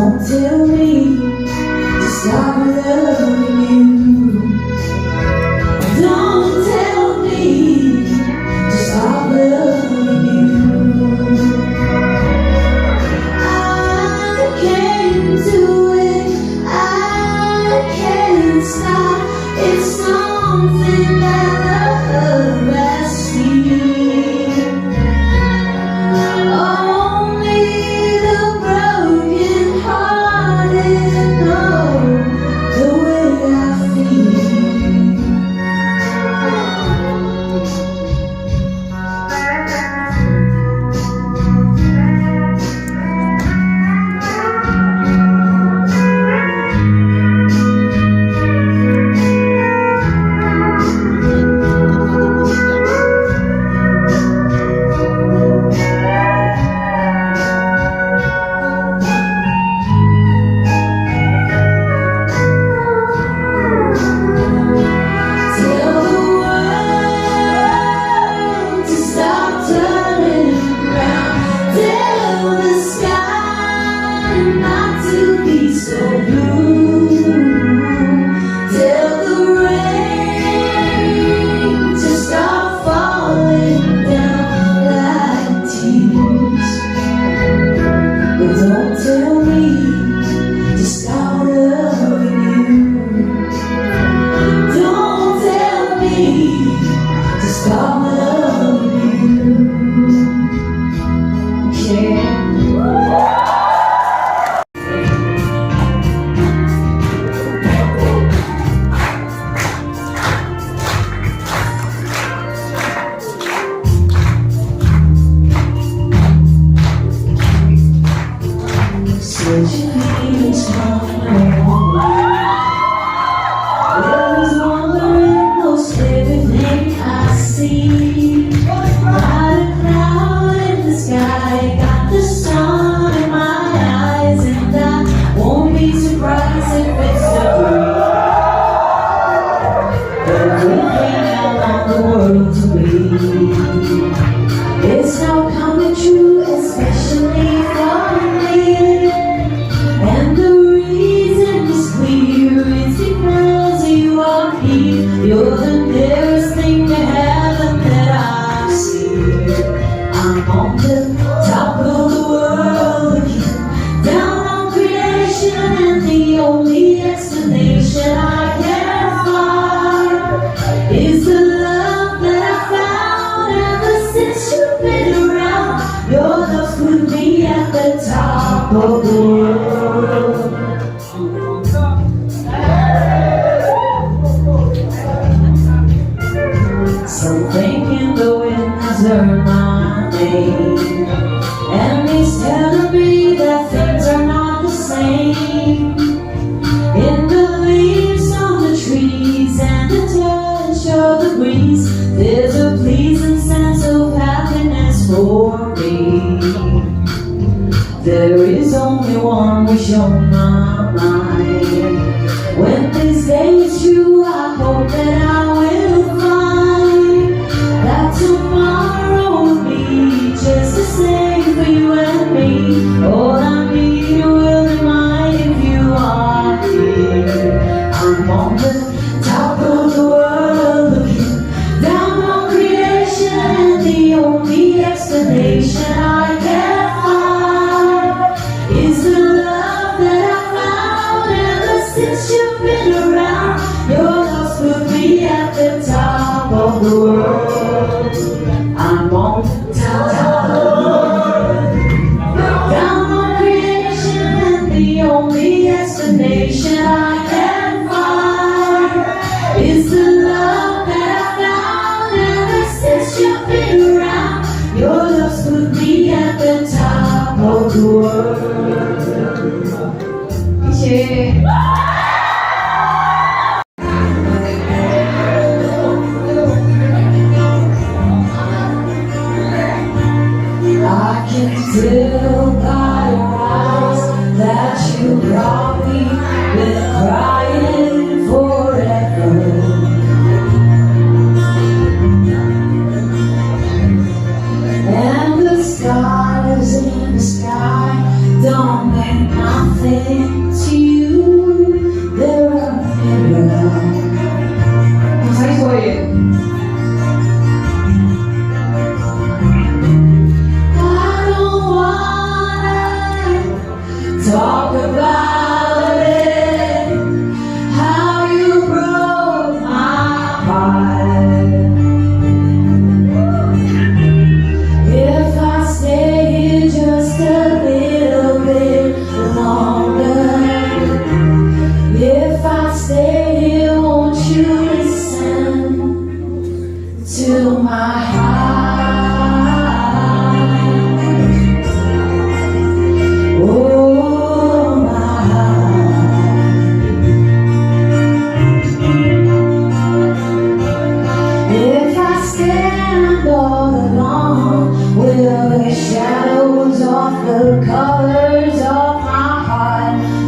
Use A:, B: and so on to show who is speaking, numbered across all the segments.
A: Don't tell me to stop loving you. Don't tell me to stop loving you. I can't do it, I can't stop. It's something that love has seen. Only the broken hearted know the way I feel. So blue, tell the rain to stop falling down like tears. But don't tell me to stop loving you. Don't tell me to stop loving you. Yeah. Such feelings from always wondering most everything I see. Got a cloud in the sky, got the sun in my eyes, and I won't be surprised if it's a dream. Everything I want the world to be, it's now coming true, especially for me. And the reason is clear, it's because you are here. You're the nearest thing to heaven that I've seen. I'm on the top of the world, looking down on creation, and the only explanation I can find is the love that I found ever since you've been around. Your love put me at the top of the world. Something in the wind has heard my name, and he's telling me that things are not the same. In the leaves on the trees and the touch of the breeze, there's a pleasing sense of happiness for me. There is only one wish on my mind. When this day is through, I hope that I will find that tomorrow will be just the same for you and me. All I need will remind if you are here. I'm on the top of the world, looking down on creation, and the only explanation I can find is the love that I found ever since you've been around. Your love's put me at the top of the world. I'm on the top of the world, down on creation, and the only explanation I can find is the love that I found ever since you've been around. Your love's put me at the top of the world. Yeah. I can tell by your eyes that you probably been crying forever. And the stars in the sky don't mean nothing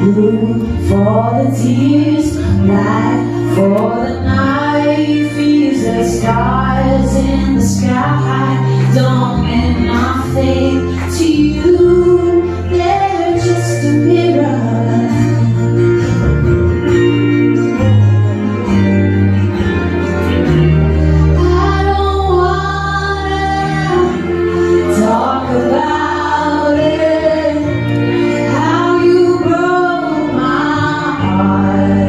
A: Blue for the tears, black for the night. Feels the stars in the sky don't mean nothing to you. They're just a mirror. I don't wanna talk about it, how you broke my heart.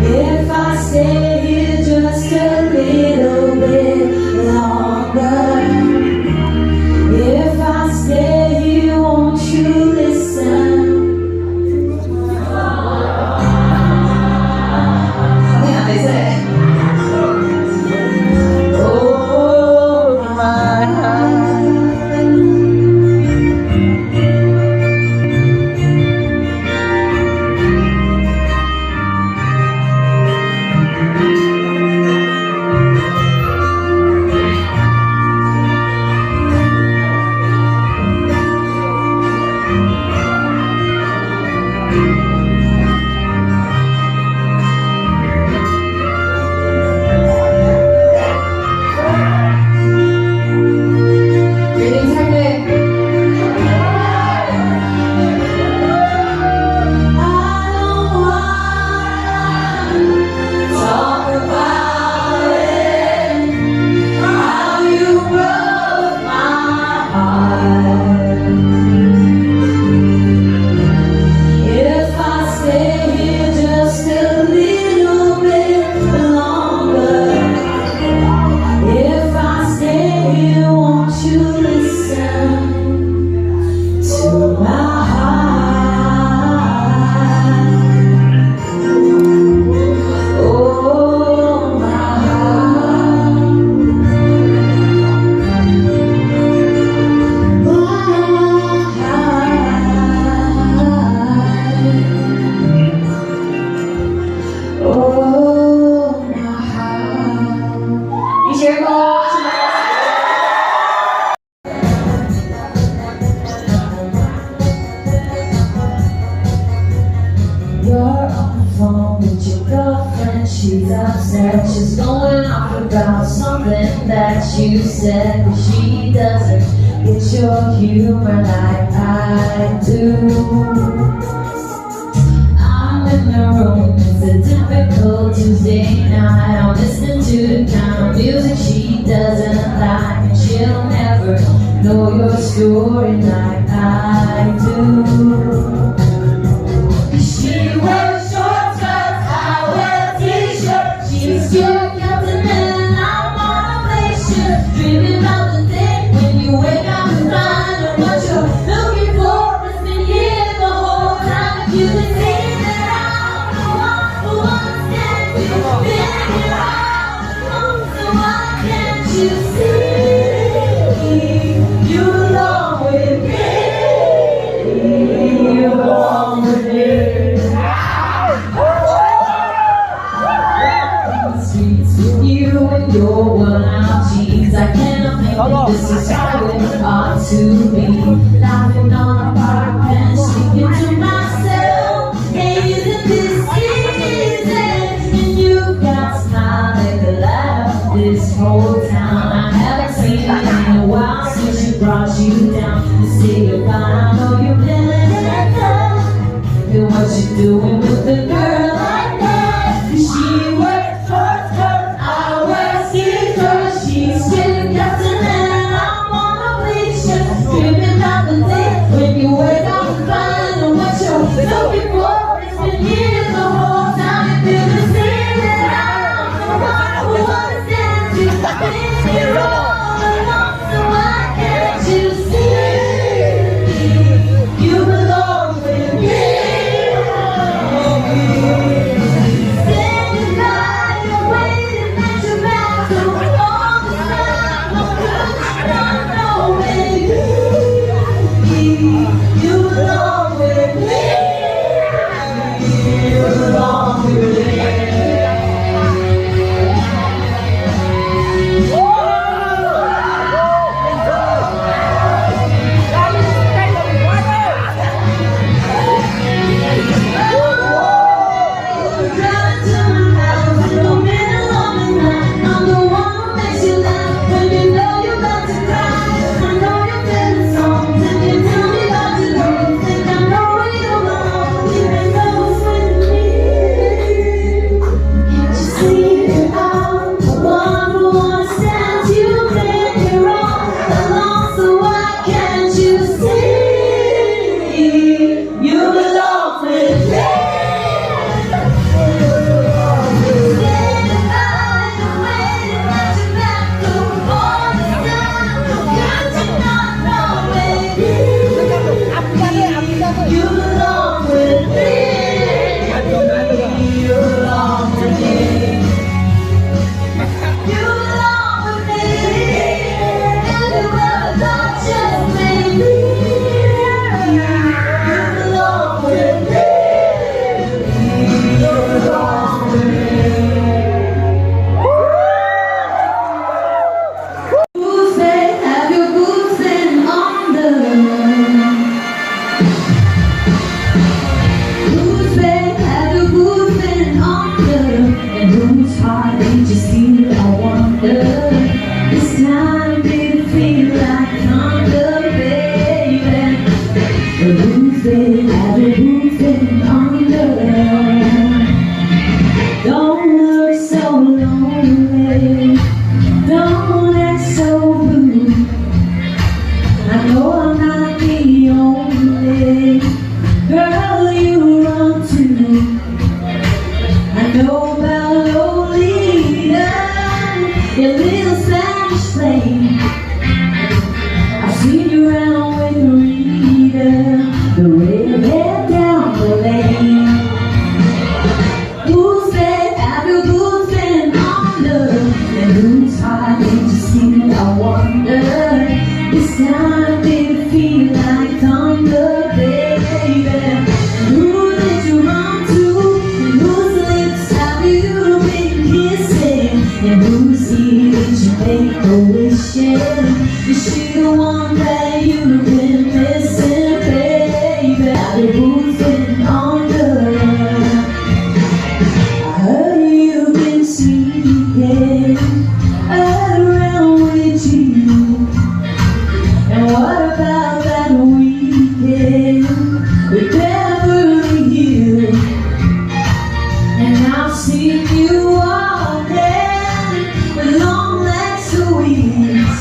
A: If I stay here just a little bit longer, if I stay here, won't you listen? Yeah, they say. Oh, my heart. She's upset, she's going off about something that you said, but she doesn't get your humor like I do. I'm in the room, it's a typical Tuesday night. I'm listening to the kind of music she doesn't like, and she'll never know your story like I do. She wears short skirts, I wear t-shirts. She's cute, Captain, and I'm on a glacier. Dreaming about the day when you wake up and find out what you're looking for. It's been here the whole time. If you can see that I'm the one who understands you, been around, so why can't you see? You belong with me. You belong with me. Your worn-out jeans, I cannot think this is how it ought to be. Laughing on a park bench, speaking to myself, hey, isn't this easy? And you've got smile like the light of this whole town. I haven't seen you in a while since she brought you down to say goodbye. I know you've been let down, and what you doing with the girl like that? She wears short skirts, I wear sneakers. She's still Captain and I'm on a bleacher. Dreaming about the day when you wake up and find out what you're looking for. It's been years the whole time. If you can see that I'm the one who understands you, been here all along, so why can't you see? You belong with me. Standing by, you're waiting at your back, so all the time, no good, I know where you belong with me. Who's been, have you who's been under? And whose heart did you steal? I wonder. This time did it feel like thunder, baby? But who's been, have you who's been under? Don't look so lonely. Don't act so blue. I know I'm not the only girl you run to. I know about Lolita, your little Spanish flame. I've seen you around with Rita, the redhead down the lane. Who's been, have you who's been under? And whose heart did you steal? I wonder. This time did it feel like thunder, baby? Who did you run to? And whose lips have you been kissing? And whose ear did you make a wish in? Is she the one that you've been missing, baby? Have you who's been under? I heard you've been sleeping around with you. And what about that weekend with Beverly Hills? And I've seen you walking with long legs of wings.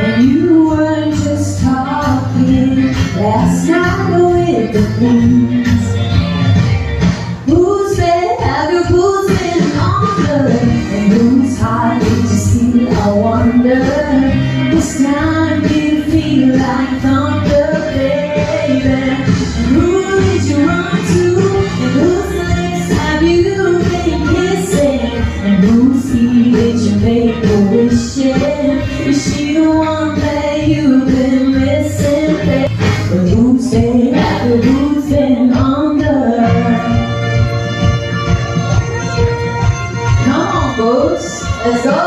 A: And you weren't just talking last night with the queens. Who's been, have you who's been under? And whose heart did you steal? I wonder. This time did it feel like thunder, baby? And who did you run to? And whose lips have you been kissing? And whose ear did you make a wish in? Is she the one that you've been missing, baby? But who's been, have you who's been under? Come on, folks, let's go.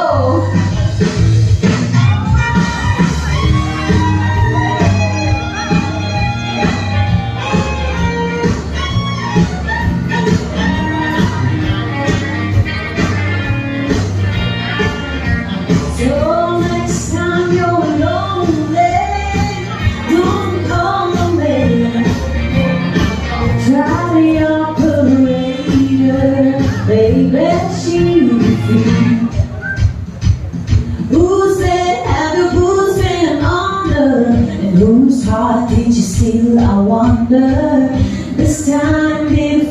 A: So next time you're lonely, don't call me. Try the operator, baby, she'll free. Who's been, have you who's been under? And whose heart did you steal? I wonder. This time did